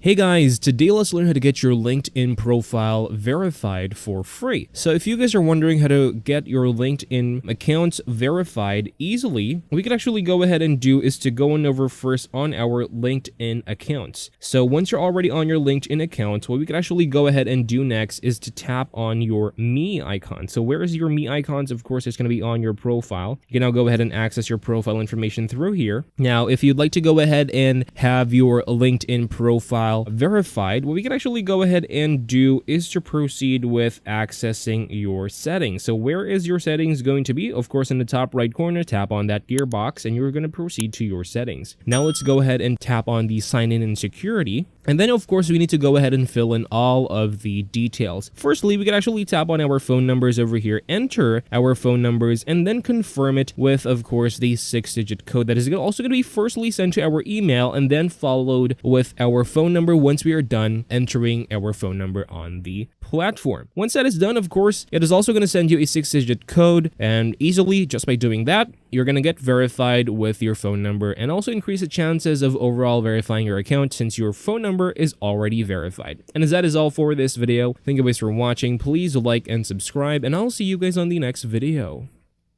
Hey guys, today let's learn how to get your LinkedIn profile verified for free. So if you guys are wondering how to get your LinkedIn accounts verified easily, what we could actually go ahead and do is to go on over first on our LinkedIn accounts. So once you're already on your LinkedIn account, what we could actually go ahead and do next is to tap on your me icon. So where is your me icons? Of course, it's going to be on your profile. You can now go ahead and access your profile information through here. Now, if you'd like to go ahead and have your LinkedIn profile verified, what we can actually go ahead and do is to proceed with accessing your settings. So where is your settings going to be? Of course, in the top right corner, tap on that gear box and you're going to proceed to your settings. Now let's go ahead and tap on the sign in and security. And then, of course, we need to go ahead and fill in all of the details. Firstly, we can actually tap on our phone numbers over here, enter our phone numbers, and then confirm it with, of course, the 6-digit code that is also going to be firstly sent to our email and then followed with our phone number once we are done entering our phone number on the platform. Once that is done, of course, it is also going to send you a 6-digit code, and easily, just by doing that, you're going to get verified with your phone number and also increase the chances of overall verifying your account since your phone number is already verified. And as that is all for this video, thank you guys for watching. Please like and subscribe, and I'll see you guys on the next video.